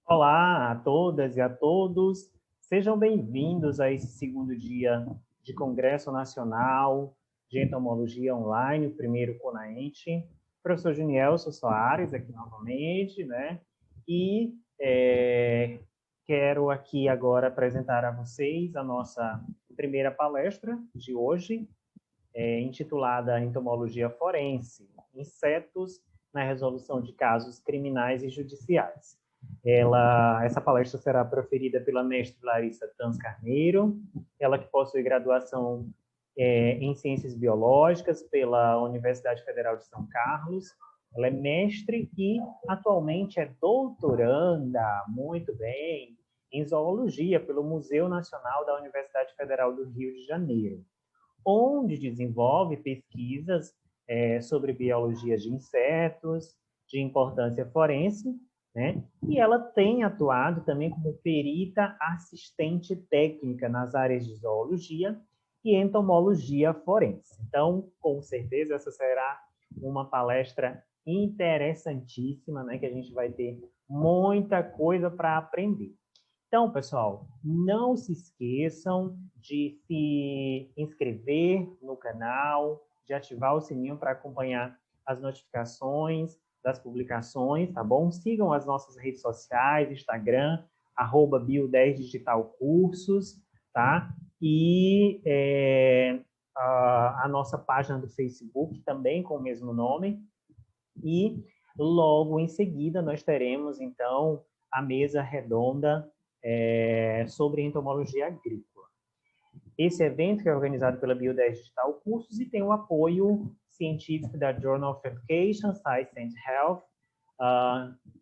Olá a todas e a todos, sejam bem-vindos a esse segundo dia de Congresso Nacional de Entomologia Online, o primeiro CONAENTE. Professor Junielson Soares, aqui novamente, né? E quero aqui agora apresentar a vocês a nossa primeira palestra de hoje, intitulada Entomologia Forense, Insetos na Resolução de Casos Criminais e Judiciais. Essa palestra será proferida pela mestre Larissa Tans Carneiro, ela que possui graduação em Ciências Biológicas pela Universidade Federal de São Carlos. Ela é mestre e atualmente é doutoranda, muito bem, em Zoologia pelo Museu Nacional da Universidade Federal do Rio de Janeiro, onde desenvolve pesquisas sobre biologia de insetos, de importância forense, né? E ela tem atuado também como perita assistente técnica nas áreas de zoologia e entomologia forense. Então, com certeza, essa será uma palestra interessantíssima, né? Que a gente vai ter muita coisa para aprender. Então, pessoal, não se esqueçam de se inscrever no canal, de ativar o sininho para acompanhar as notificações das publicações, tá bom? Sigam as nossas redes sociais, Instagram, @bio10digitalcursos, tá? E a nossa página do Facebook também com o mesmo nome. E logo em seguida nós teremos, então, a mesa redonda sobre entomologia agrícola. Esse evento que é organizado pela Bio10 Digital Cursos e tem o apoio científico da Journal of Education, Science and Health,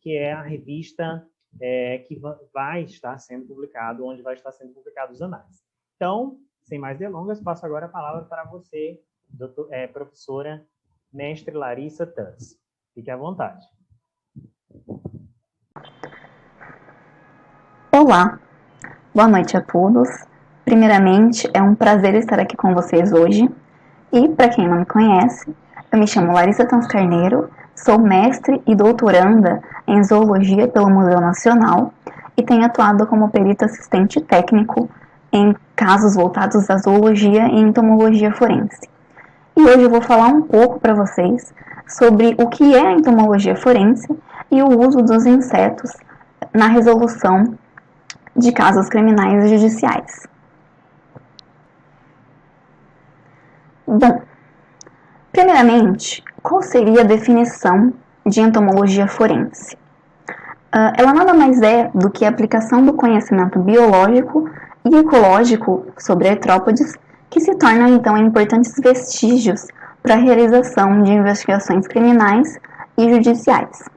que é a revista que vai estar sendo publicado, onde vai estar sendo publicados os análises. Então, sem mais delongas, passo agora a palavra para você, professora mestre Larissa Tans. Fique à vontade. Olá, boa noite a todos. Primeiramente, é um prazer estar aqui com vocês hoje. E, para quem não me conhece, eu me chamo Larissa Tans Carneiro, sou mestre e doutoranda em Zoologia pelo Museu Nacional e tenho atuado como perito assistente técnico em casos voltados à zoologia e entomologia forense. E hoje eu vou falar um pouco para vocês sobre o que é a entomologia forense e o uso dos insetos na resolução de casos criminais e judiciais. Bom, primeiramente, qual seria a definição de entomologia forense? Ela nada mais é do que a aplicação do conhecimento biológico e ecológico sobre artrópodes que se tornam, então, importantes vestígios para a realização de investigações criminais e judiciais.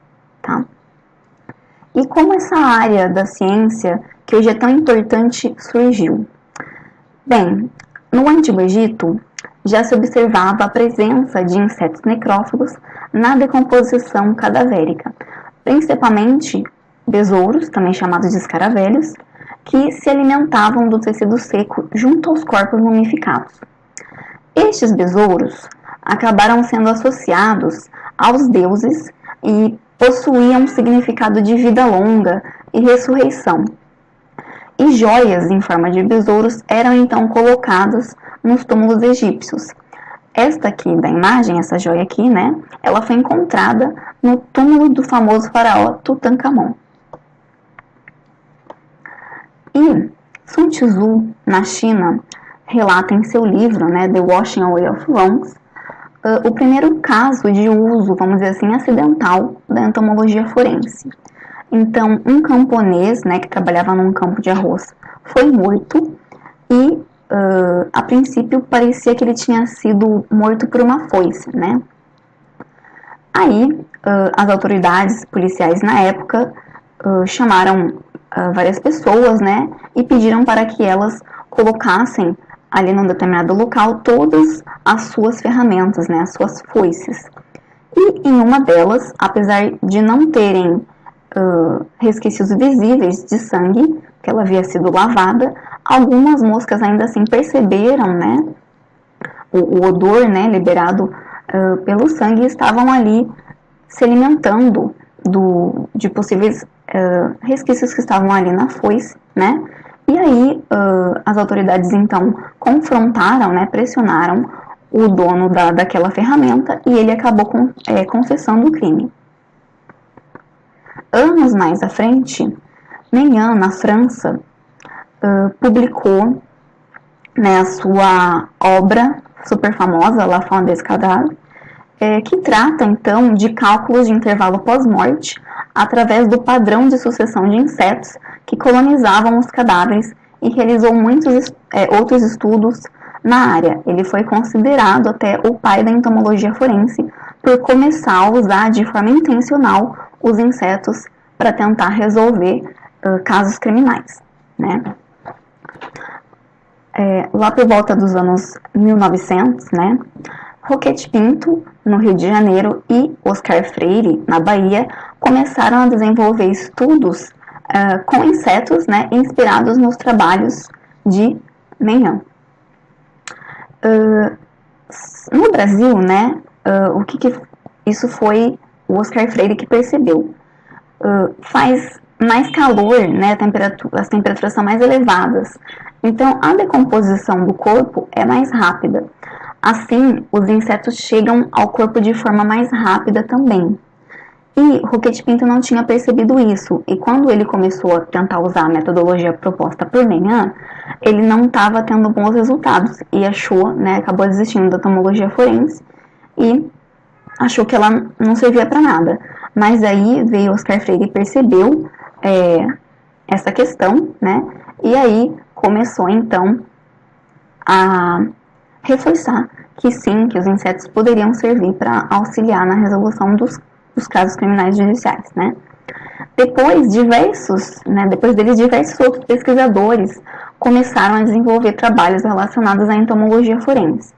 Tá? E como essa área da ciência, que hoje é tão importante, surgiu? Bem, no Antigo Egito, já se observava a presença de insetos necrófagos na decomposição cadavérica, principalmente besouros, também chamados de escaravelhos, que se alimentavam do tecido seco junto aos corpos mumificados. Estes besouros acabaram sendo associados aos deuses e possuíam um significado de vida longa e ressurreição. E joias em forma de besouros eram então colocadas nos túmulos egípcios. Esta aqui da imagem, essa joia aqui, né, ela foi encontrada no túmulo do famoso faraó Tutankhamon. E Sun Tzu, na China, relata em seu livro, né, The Washing Away of Wrongs, o primeiro caso de uso, vamos dizer assim, acidental da entomologia forense. Então, um camponês, né, que trabalhava num campo de arroz, foi morto e, a princípio, parecia que ele tinha sido morto por uma foice, né? Aí, as autoridades policiais na época chamaram várias pessoas, né, e pediram para que elas colocassem ali num determinado local todas as suas ferramentas, né, as suas foices. E em uma delas, apesar de não terem resquícios visíveis de sangue, que ela havia sido lavada, algumas moscas ainda assim perceberam, né, o odor, né, liberado pelo sangue e estavam ali se alimentando de possíveis resquícios que estavam ali na foice, né? E aí as autoridades então confrontaram, né, pressionaram o dono daquela ferramenta e ele acabou confessando o crime. Anos mais à frente, Meylan, na França, publicou, né, a sua obra super famosa, La Fin des Cadavres, que trata então de cálculos de intervalo pós-morte através do padrão de sucessão de insetos que colonizavam os cadáveres e realizou muitos outros estudos na área. Ele foi considerado até o pai da entomologia forense por começar a usar de forma intencional os insetos para tentar resolver casos criminais, né? Lá por volta dos anos 1900, né, Roquete Pinto, no Rio de Janeiro, e Oscar Freire, na Bahia, começaram a desenvolver estudos com insetos, né, inspirados nos trabalhos de Meylan. No Brasil, né, isso foi o Oscar Freire que percebeu. Faz mais calor, né, as temperaturas são mais elevadas, então a decomposição do corpo é mais rápida. Assim, os insetos chegam ao corpo de forma mais rápida também. E Roquete Pinto não tinha percebido isso, e quando ele começou a tentar usar a metodologia proposta por Meylan, ele não estava tendo bons resultados e achou, né, acabou desistindo da entomologia forense e achou que ela não servia para nada. Mas aí veio Oscar Freire e percebeu essa questão, né, e aí começou então a reforçar que sim, que os insetos poderiam servir para auxiliar na resolução dos casos criminais judiciais, né. Depois deles, diversos outros pesquisadores começaram a desenvolver trabalhos relacionados à entomologia forense,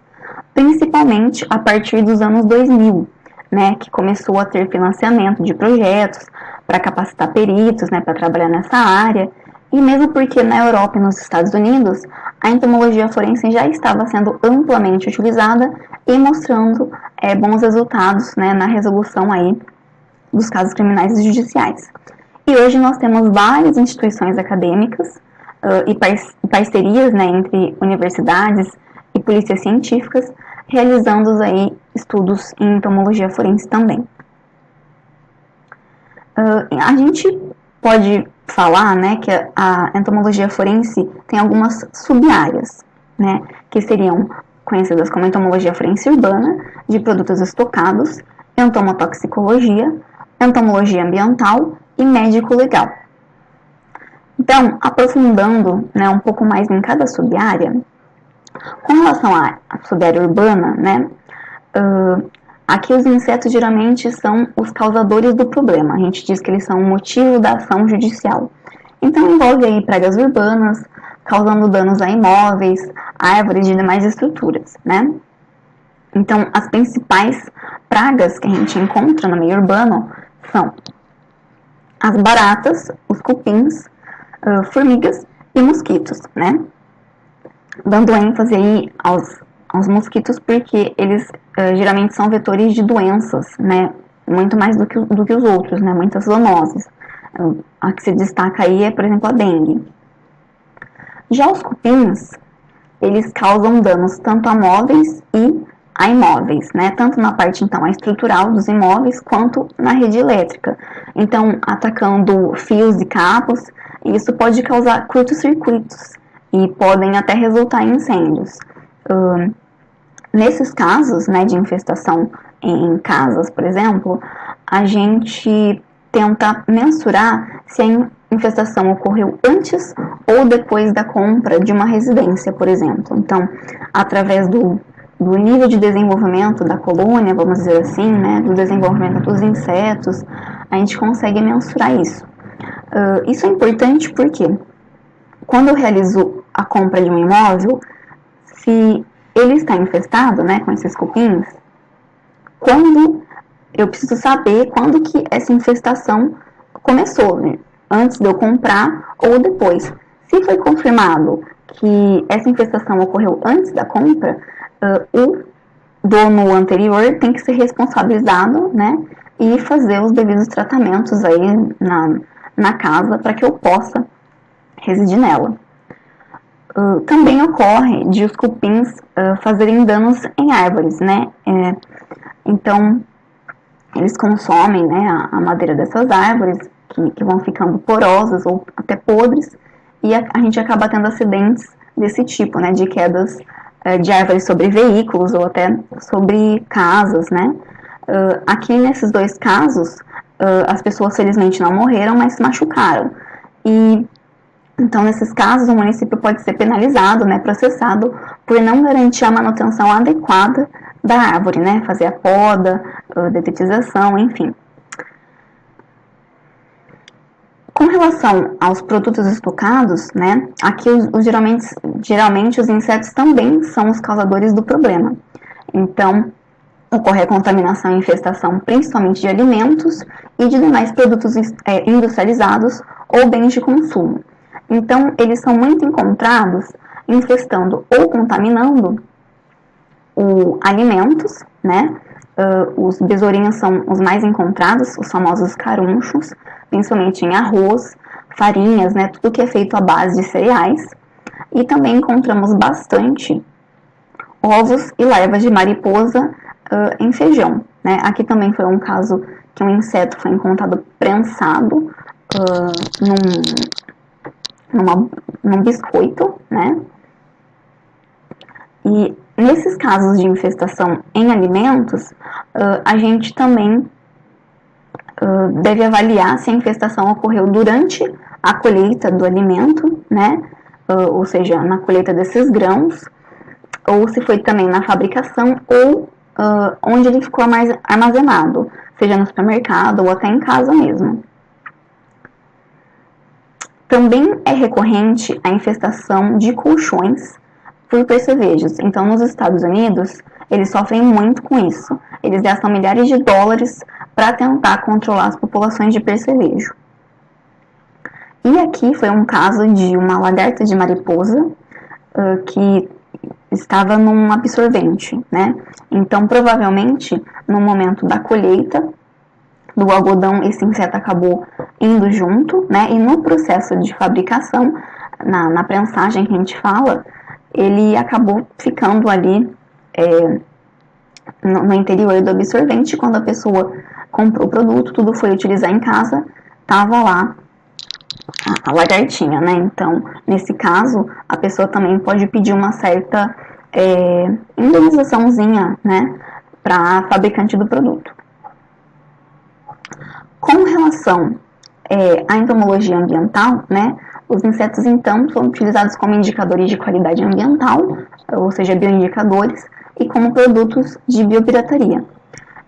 principalmente a partir dos anos 2000, né, que começou a ter financiamento de projetos para capacitar peritos, né, para trabalhar nessa área, e mesmo porque na Europa e nos Estados Unidos a entomologia forense já estava sendo amplamente utilizada e mostrando bons resultados, né, na resolução aí dos casos criminais e judiciais. E hoje nós temos várias instituições acadêmicas e parcerias, né, entre universidades e polícias científicas realizando aí estudos em entomologia forense também. A gente pode falar, né, que a entomologia forense tem algumas sub-áreas, né, que seriam conhecidas como entomologia forense urbana, de produtos estocados, entomotoxicologia, entomologia ambiental e médico-legal. Então, aprofundando, né, um pouco mais em cada sub-área, com relação à sub-área urbana, né, aqui os insetos geralmente são os causadores do problema. A gente diz que eles são o motivo da ação judicial. Então envolve aí pragas urbanas, causando danos a imóveis, árvores e demais estruturas, né? Então as principais pragas que a gente encontra no meio urbano são as baratas, os cupins, formigas e mosquitos, né? Dando ênfase aí aos mosquitos porque eles geralmente são vetores de doenças, né, muito mais do que os outros, né, muitas zoonoses. A que se destaca aí é, por exemplo, a dengue. Já os cupins, eles causam danos tanto a móveis e a imóveis, né, tanto na parte, então, estrutural dos imóveis, quanto na rede elétrica. Então, atacando fios e cabos, isso pode causar curtos-circuitos e podem até resultar em incêndios. Nesses casos, né, de infestação em casas, por exemplo, a gente tenta mensurar se a infestação ocorreu antes ou depois da compra de uma residência, por exemplo. Então, através do nível de desenvolvimento da colônia, vamos dizer assim, né, do desenvolvimento dos insetos, a gente consegue mensurar isso. Isso é importante porque quando eu realizo a compra de um imóvel, se ele está infestado, né, com esses cupins, eu preciso saber quando que essa infestação começou, né, antes de eu comprar ou depois. Se foi confirmado que essa infestação ocorreu antes da compra, o dono anterior tem que ser responsabilizado, né, e fazer os devidos tratamentos aí na casa para que eu possa residir nela. Também ocorre de os cupins fazerem danos em árvores, né? Então, eles consomem, né, a madeira dessas árvores, que vão ficando porosas ou até podres, e a gente acaba tendo acidentes desse tipo, né, de quedas de árvores sobre veículos ou até sobre casas, né. Aqui nesses dois casos, as pessoas felizmente não morreram, mas se machucaram. E então, nesses casos, o município pode ser penalizado, né, processado, por não garantir a manutenção adequada da árvore, né, fazer a poda, detetização, enfim. Com relação aos produtos estocados, né, aqui geralmente os insetos também são os causadores do problema. Então, ocorre a contaminação e infestação principalmente de alimentos e de demais produtos industrializados ou bens de consumo. Então, eles são muito encontrados infestando ou contaminando alimentos, né? Os besourinhos são os mais encontrados, os famosos carunchos, principalmente em arroz, farinhas, né? Tudo que é feito à base de cereais. E também encontramos bastante ovos e larvas de mariposa em feijão, né? Aqui também foi um caso que um inseto foi encontrado prensado num biscoito, né? E nesses casos de infestação em alimentos, a gente também deve avaliar se a infestação ocorreu durante a colheita do alimento, né? Ou seja, na colheita desses grãos, ou se foi também na fabricação ou onde ele ficou armazenado, seja no supermercado ou até em casa mesmo. Também é recorrente a infestação de colchões por percevejos. Então, nos Estados Unidos, eles sofrem muito com isso. Eles gastam milhares de dólares para tentar controlar as populações de percevejo. E aqui foi um caso de uma lagarta de mariposa que estava num absorvente, né? Então, provavelmente, no momento da colheita do algodão, esse inseto acabou indo junto, né? E no processo de fabricação, na prensagem que a gente fala, ele acabou ficando ali no interior do absorvente. Quando a pessoa comprou o produto, tudo foi utilizar em casa, tava lá a lagartinha, né? Então, nesse caso, a pessoa também pode pedir uma certa indenizaçãozinha, né, para a fabricante do produto. Com relação à entomologia ambiental, né, os insetos, então, são utilizados como indicadores de qualidade ambiental, ou seja, bioindicadores, e como produtos de biopirataria.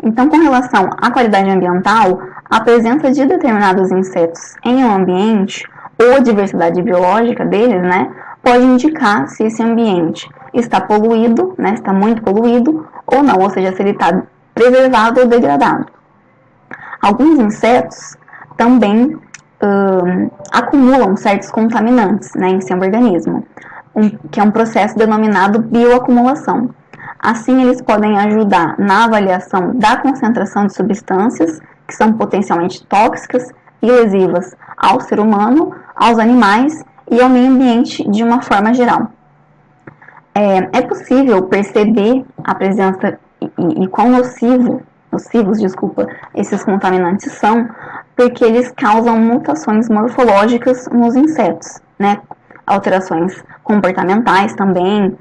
Então, com relação à qualidade ambiental, a presença de determinados insetos em um ambiente ou a diversidade biológica deles, né, pode indicar se esse ambiente está poluído, né, está muito poluído ou não, ou seja, se ele está preservado ou degradado. Alguns insetos também acumulam certos contaminantes, né, em seu organismo, que é um processo denominado bioacumulação. Assim, eles podem ajudar na avaliação da concentração de substâncias que são potencialmente tóxicas e lesivas ao ser humano, aos animais e ao meio ambiente de uma forma geral. É possível perceber a presença e quão nocivos, esses contaminantes são, porque eles causam mutações morfológicas nos insetos, né? Alterações comportamentais também,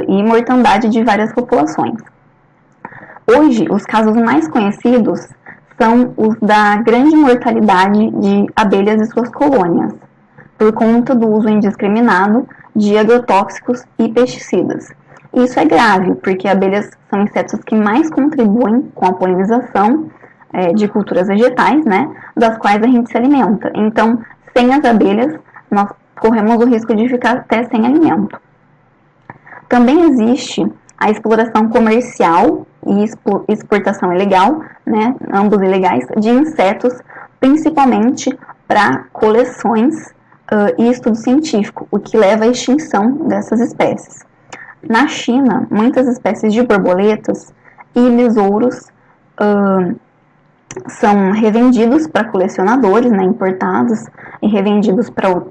e mortandade de várias populações. Hoje, os casos mais conhecidos são os da grande mortalidade de abelhas e suas colônias, por conta do uso indiscriminado de agrotóxicos e pesticidas. Isso é grave, porque abelhas são insetos que mais contribuem com a polinização de culturas vegetais, né, das quais a gente se alimenta. Então, sem as abelhas, nós corremos o risco de ficar até sem alimento. Também existe a exploração comercial e exportação ilegal, né, ambos ilegais, de insetos, principalmente para coleções e estudo científico, o que leva à extinção dessas espécies. Na China, muitas espécies de borboletas e besouros são revendidos para colecionadores, né, importados e revendidos para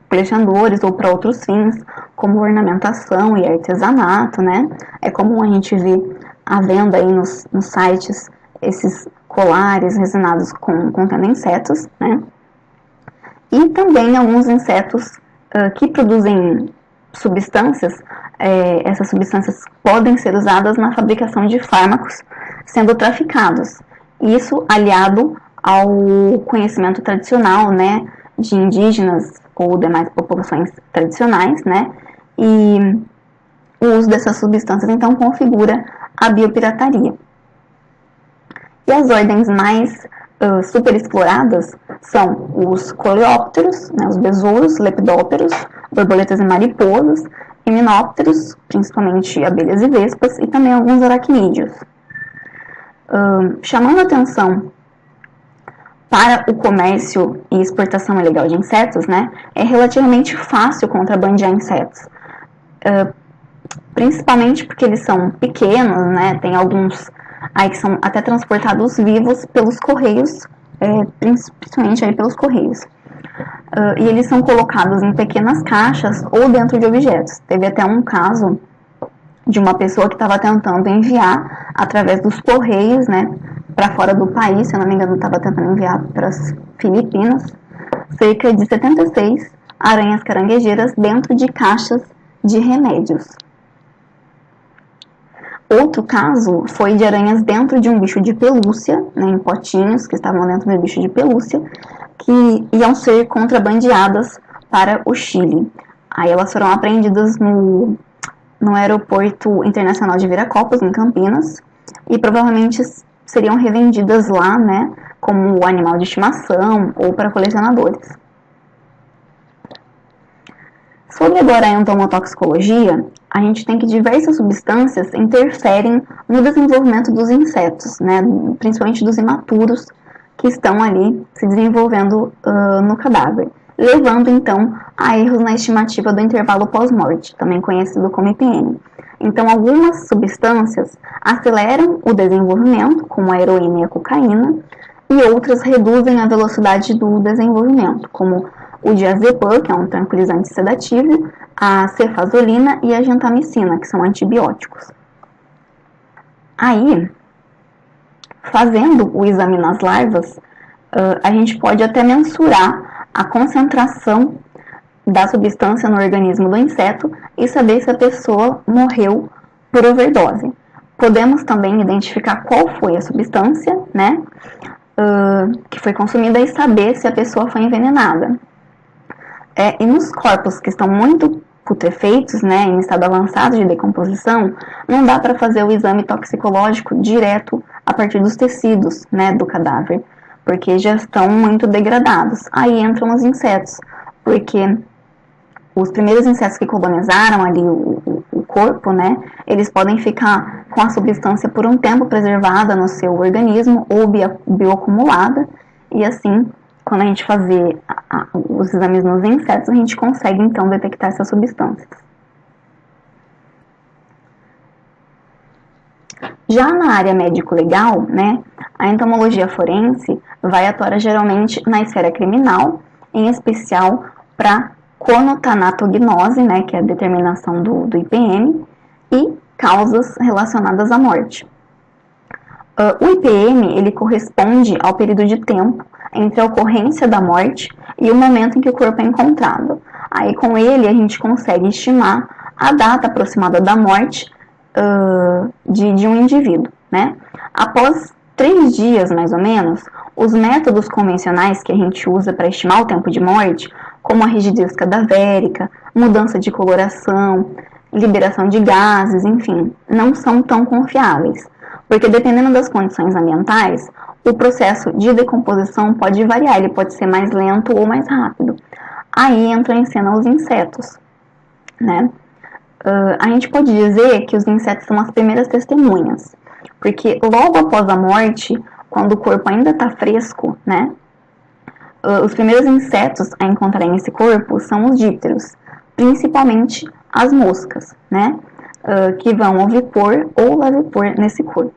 colecionadores ou para outros fins, como ornamentação e artesanato, né? É comum a gente ver à venda aí nos sites esses colares resinados contendo insetos, né? E também alguns insetos que produzem substâncias, essas substâncias podem ser usadas na fabricação de fármacos sendo traficados. Isso aliado ao conhecimento tradicional, né, de indígenas ou demais populações tradicionais, né, e o uso dessas substâncias então configura a biopirataria. E as ordens mais superexploradas são os coleópteros, né, os besouros, lepidópteros, borboletas e mariposas, himenópteros, principalmente abelhas e vespas, e também alguns aracnídeos. Chamando atenção para o comércio e exportação ilegal de insetos, né, é relativamente fácil contrabandear insetos, principalmente porque eles são pequenos, né, tem alguns aí que são até transportados vivos pelos correios, principalmente aí pelos correios. E eles são colocados em pequenas caixas ou dentro de objetos. Teve até um caso de uma pessoa que estava tentando enviar através dos correios, né, para fora do país, se eu não me engano, estava tentando enviar para as Filipinas, cerca de 76 aranhas caranguejeiras dentro de caixas de remédios. Outro caso foi de aranhas dentro de um bicho de pelúcia, né, em potinhos que estavam dentro do bicho de pelúcia, que iam ser contrabandeadas para o Chile. Aí elas foram apreendidas no aeroporto internacional de Viracopos, em Campinas, e provavelmente seriam revendidas lá, né, como animal de estimação ou para colecionadores. Sobre agora a entomotoxicologia, a gente tem que diversas substâncias interferem no desenvolvimento dos insetos, né, principalmente dos imaturos que estão ali se desenvolvendo no cadáver, levando então a erros na estimativa do intervalo pós-morte, também conhecido como IPM. Então, algumas substâncias aceleram o desenvolvimento, como a heroína e a cocaína, e outras reduzem a velocidade do desenvolvimento, como o diazepam, que é um tranquilizante sedativo, a cefazolina e a gentamicina, que são antibióticos. Aí, fazendo o exame nas larvas, a gente pode até mensurar a concentração da substância no organismo do inseto e saber se a pessoa morreu por overdose. Podemos também identificar qual foi a substância, né, que foi consumida e saber se a pessoa foi envenenada. E nos corpos que estão muito putrefeitos, né, em estado avançado de decomposição, não dá para fazer o exame toxicológico direto a partir dos tecidos, né, do cadáver, porque já estão muito degradados. Aí entram os insetos, porque os primeiros insetos que colonizaram ali o corpo, né, eles podem ficar com a substância por um tempo preservada no seu organismo ou bioacumulada, e assim, quando a gente fazer os exames nos insetos, a gente consegue então detectar essas substâncias. Já na área médico-legal, né, a entomologia forense vai atuar geralmente na esfera criminal, em especial para conotanatognose, né, que é a determinação do IPM, e causas relacionadas à morte. O IPM ele corresponde ao período de tempo entre a ocorrência da morte e o momento em que o corpo é encontrado. Aí com ele a gente consegue estimar a data aproximada da morte de um indivíduo, né? Após 3 dias, mais ou menos, os métodos convencionais que a gente usa para estimar o tempo de morte, como a rigidez cadavérica, mudança de coloração, liberação de gases, enfim, não são tão confiáveis, porque dependendo das condições ambientais, o processo de decomposição pode variar, ele pode ser mais lento ou mais rápido. Aí entram em cena os insetos, né? A gente pode dizer que os insetos são as primeiras testemunhas, porque logo após a morte, quando o corpo ainda está fresco, né, os primeiros insetos a encontrarem esse corpo são os dípteros, principalmente as moscas, né, que vão ovipor ou lavipor nesse corpo.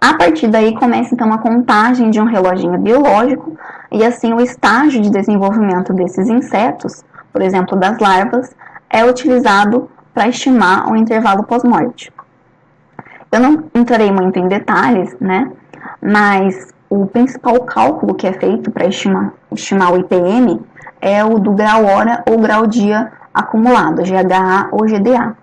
A partir daí começa então a contagem de um reloginho biológico e assim o estágio de desenvolvimento desses insetos, por exemplo das larvas, é utilizado para estimar o intervalo pós-morte. Eu não entrarei muito em detalhes, né? Mas o principal cálculo que é feito para estimar o IPM é o do grau-hora ou grau-dia acumulado, GHA ou GDA.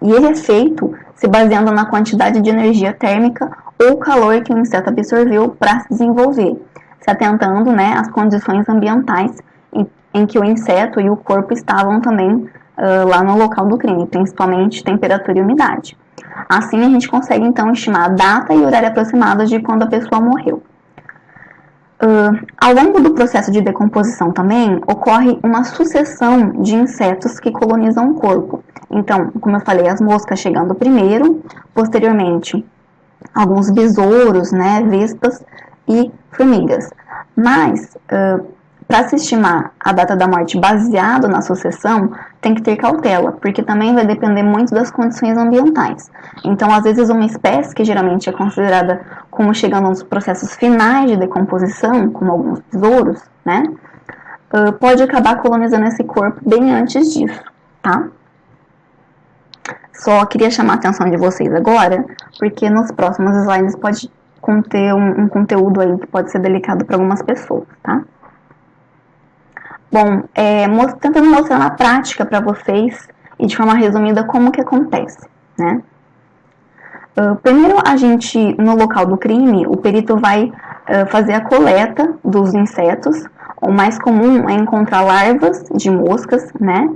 E ele é feito se baseando na quantidade de energia térmica ou calor que o inseto absorveu para se desenvolver, se atentando, né, às condições ambientais em que o inseto e o corpo estavam também lá no local do crime, principalmente temperatura e umidade. Assim, a gente consegue, então, estimar a data e horário aproximados de quando a pessoa morreu. Ao longo do processo de decomposição também, ocorre uma sucessão de insetos que colonizam o corpo. Então, como eu falei, as moscas chegando primeiro, posteriormente, alguns besouros, né, vespas e formigas. Mas, para se estimar a data da morte baseado na sucessão, tem que ter cautela, porque também vai depender muito das condições ambientais. Então, às vezes, uma espécie que geralmente é considerada como chegando nos processos finais de decomposição, como alguns besouros, né, pode acabar colonizando esse corpo bem antes disso, tá? Só queria chamar a atenção de vocês agora, porque nos próximos slides pode conter um conteúdo aí que pode ser delicado para algumas pessoas, tá? Bom, tentando mostrar na prática para vocês e de forma resumida como que acontece, né? Primeiro, no local do crime, o perito vai fazer a coleta dos insetos. O mais comum é encontrar larvas de moscas, né?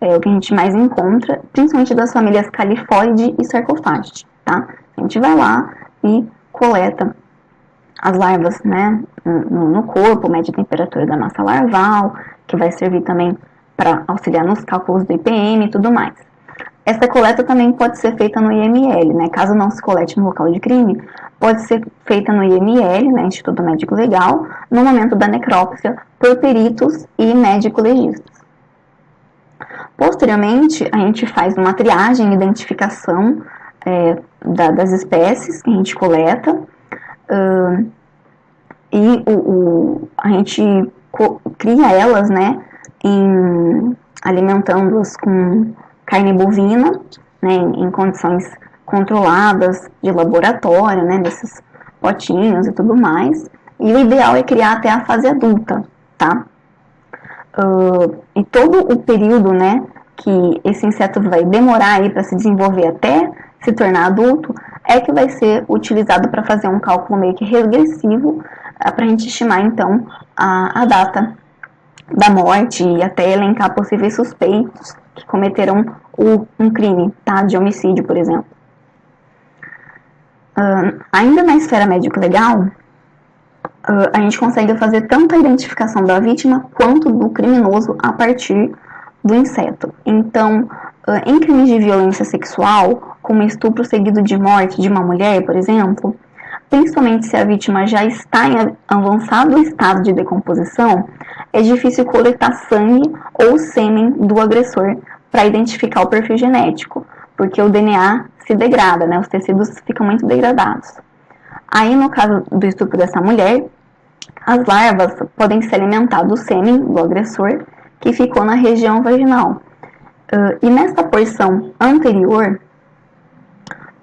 É o que a gente mais encontra, principalmente das famílias Califoide e Sarcophagidae, tá? A gente vai lá e coleta as larvas, né, no corpo, mede a temperatura da massa larval, que vai servir também para auxiliar nos cálculos do IPM e tudo mais. Essa coleta também pode ser feita no IML, né, caso não se colete no local de crime, pode ser feita no IML, né, Instituto Médico Legal, no momento da necrópsia, por peritos e médico-legistas. Posteriormente, a gente faz uma triagem e identificação das espécies que a gente coleta, e a gente cria elas, né, alimentando-as com carne bovina, né, em condições controladas de laboratório, né, nesses potinhos e tudo mais. E o ideal é criar até a fase adulta, tá? E todo o período, né, que esse inseto vai demorar aí para se desenvolver até se tornar adulto, é que vai ser utilizado para fazer um cálculo meio que regressivo, para a gente estimar, então, a data da morte e até elencar possíveis suspeitos que cometeram um crime, tá, de homicídio, por exemplo. Ainda na esfera médico-legal, a gente consegue fazer tanto a identificação da vítima quanto do criminoso a partir do inseto. Então, em crimes de violência sexual, como estupro seguido de morte de uma mulher, por exemplo, principalmente se a vítima já está em avançado estado de decomposição, é difícil coletar sangue ou sêmen do agressor para identificar o perfil genético, porque o DNA se degrada, né? Os tecidos ficam muito degradados. Aí, no caso do estupro dessa mulher, as larvas podem se alimentar do sêmen do agressor que ficou na região vaginal. E nessa porção anterior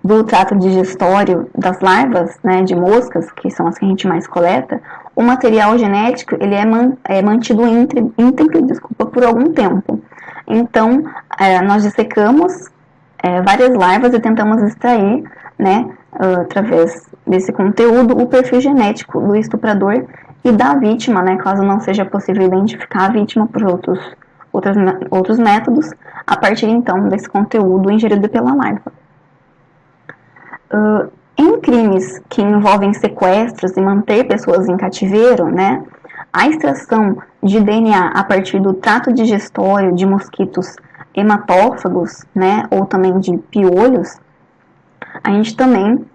do trato digestório das larvas, né, de moscas, que são as que a gente mais coleta, o material genético ele é mantido íntegro, por algum tempo. Então, nós dissecamos várias larvas e tentamos extrair, né, através desse conteúdo, o perfil genético do estuprador e da vítima, né, caso não seja possível identificar a vítima por outros métodos, a partir então desse conteúdo ingerido pela larva. Em crimes que envolvem sequestros e manter pessoas em cativeiro, né, a extração de DNA a partir do trato digestório de mosquitos hematófagos, né, ou também de piolhos, a gente também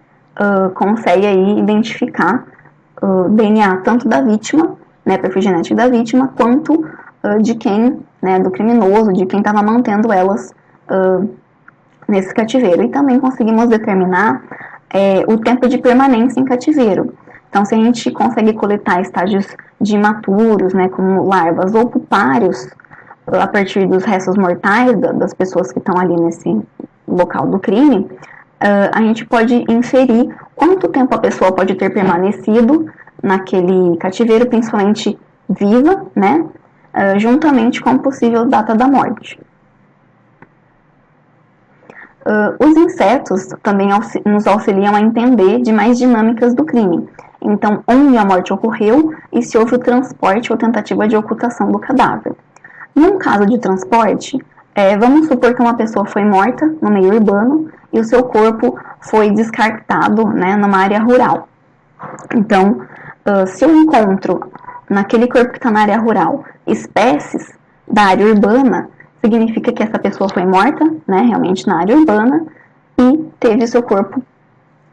consegue aí identificar o DNA tanto da vítima, né, perfil genético da vítima, quanto de quem, né, do criminoso, de quem estava mantendo elas nesse cativeiro. E também conseguimos determinar o tempo de permanência em cativeiro. Então, se a gente consegue coletar estágios de imaturos, né, como larvas ou pupários, a partir dos restos mortais das pessoas que estão ali nesse local do crime, a gente pode inferir quanto tempo a pessoa pode ter permanecido naquele cativeiro, principalmente viva, né, juntamente com a possível data da morte. Os insetos também nos auxiliam a entender de mais dinâmicas do crime. Então, onde a morte ocorreu e se houve o transporte ou tentativa de ocultação do cadáver. Num caso de transporte, vamos supor que uma pessoa foi morta no meio urbano e o seu corpo foi descartado, né, numa área rural. Então, se eu encontro naquele corpo que está na área rural espécies da área urbana, significa que essa pessoa foi morta, né, realmente na área urbana, e teve seu corpo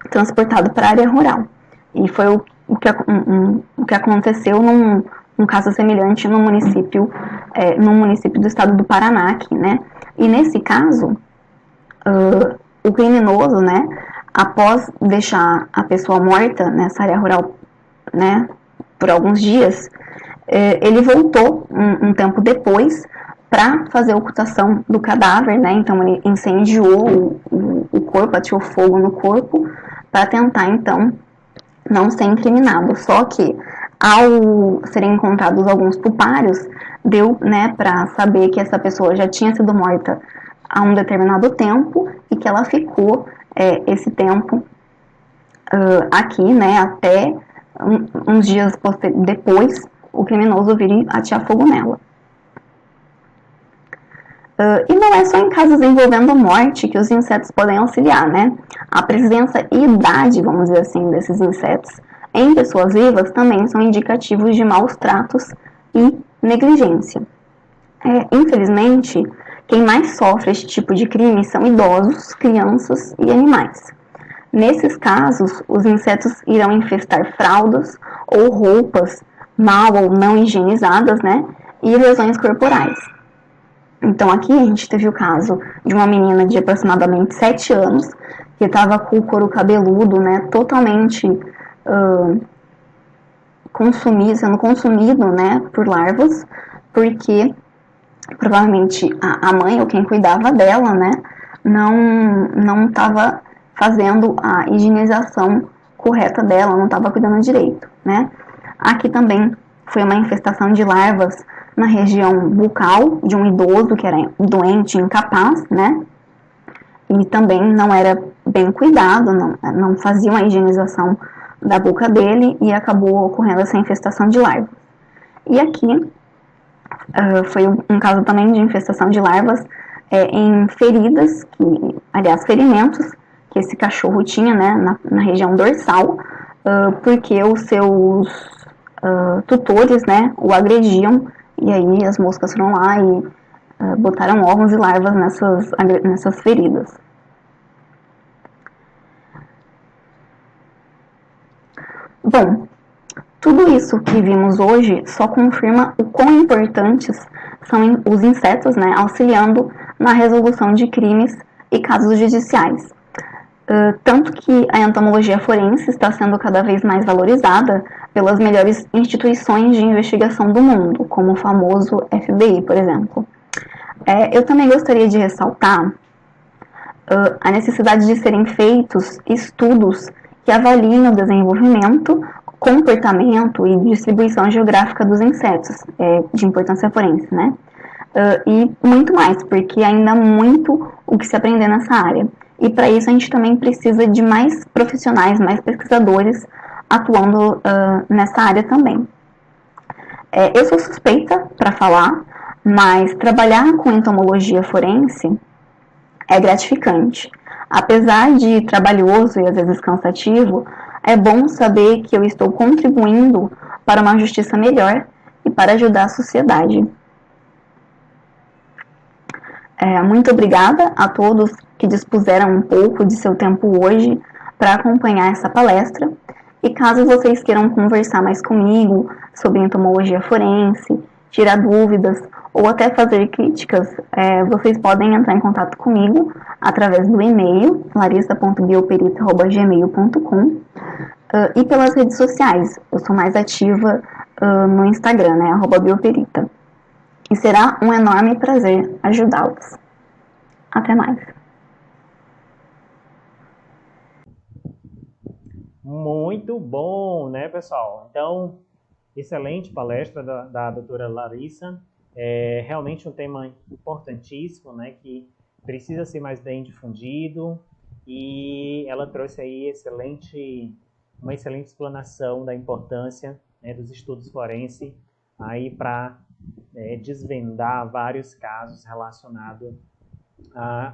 transportado para a área rural. E foi o que aconteceu num caso semelhante no município do estado do Paraná, aqui, né? E nesse caso, o criminoso, né, após deixar a pessoa morta nessa área rural, né, por alguns dias, ele voltou um tempo depois para fazer a ocultação do cadáver, né? Então ele incendiou o corpo, atirou fogo no corpo para tentar então não ser incriminado. Só que ao serem encontrados alguns pupários, deu, né, para saber que essa pessoa já tinha sido morta há um determinado tempo e que ela ficou esse tempo aqui, né, até uns dias depois o criminoso vir e atirar fogo nela. E não é só em casos envolvendo morte que os insetos podem auxiliar, né? A presença e idade, vamos dizer assim, desses insetos em pessoas vivas também são indicativos de maus tratos e negligência. Infelizmente, quem mais sofre esse tipo de crime são idosos, crianças e animais. Nesses casos, os insetos irão infestar fraldas ou roupas mal ou não higienizadas, né? E lesões corporais. Então aqui a gente teve o caso de uma menina de aproximadamente 7 anos, que estava com o couro cabeludo, né, totalmente sendo consumido, né, por larvas, porque provavelmente a mãe ou quem cuidava dela, né, não estava fazendo a higienização correta dela, não estava cuidando direito, né. Aqui também foi uma infestação de larvas na região bucal de um idoso que era doente e incapaz, né? E também não era bem cuidado, não fazia uma higienização da boca dele e acabou ocorrendo essa infestação de larvas. E aqui foi um caso também de infestação de larvas em feridas, ferimentos que esse cachorro tinha, né, na região dorsal, porque os seus tutores, né, o agrediam. E aí as moscas foram lá e botaram ovos e larvas nessas feridas. Bom, tudo isso que vimos hoje só confirma o quão importantes são os insetos, né, auxiliando na resolução de crimes e casos judiciais. Tanto que a entomologia forense está sendo cada vez mais valorizada pelas melhores instituições de investigação do mundo, como o famoso FBI, por exemplo. Eu também gostaria de ressaltar a necessidade de serem feitos estudos que avaliem o desenvolvimento, comportamento e distribuição geográfica dos insetos, de importância forense, né? E muito mais, porque ainda há muito o que se aprender nessa área. E para isso a gente também precisa de mais profissionais, mais pesquisadores atuando nessa área também. Eu sou suspeita para falar, mas trabalhar com entomologia forense é gratificante. Apesar de trabalhoso e às vezes cansativo, é bom saber que eu estou contribuindo para uma justiça melhor e para ajudar a sociedade. Muito obrigada a todos que dispuseram um pouco de seu tempo hoje para acompanhar essa palestra. E caso vocês queiram conversar mais comigo sobre entomologia forense, tirar dúvidas ou até fazer críticas, vocês podem entrar em contato comigo através do e-mail larissa.bioperita@gmail.com e pelas redes sociais. Eu sou mais ativa no Instagram, né, @bioperita. E será um enorme prazer ajudá-los. Até mais. Muito bom, né, pessoal? Então, excelente palestra da doutora Larissa. É realmente um tema importantíssimo, né, que precisa ser mais bem difundido, e ela trouxe aí uma excelente explanação da importância, né, dos estudos forenses aí para desvendar vários casos relacionados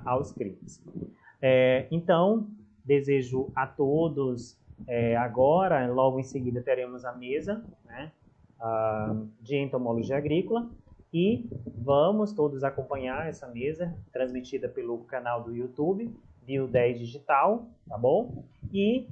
aos crimes. Então, desejo a todos agora, logo em seguida teremos a mesa, né, de entomologia agrícola, e vamos todos acompanhar essa mesa, transmitida pelo canal do YouTube, Bio10 Digital, tá bom? E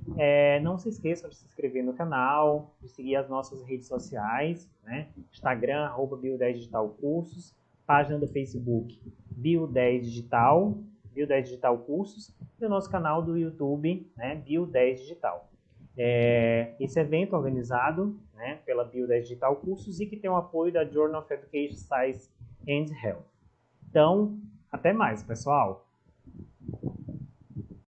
não se esqueçam de se inscrever no canal, de seguir as nossas redes sociais, né? Instagram, @Bio10 Digital Cursos, página do Facebook, Bio10 Digital, Bio10 Digital Cursos, e o nosso canal do YouTube, né, Bio10 Digital. Esse evento organizado, né, pela Bio10 Digital Cursos e que tem o apoio da Journal of Education, Science and Health. Então, até mais, pessoal!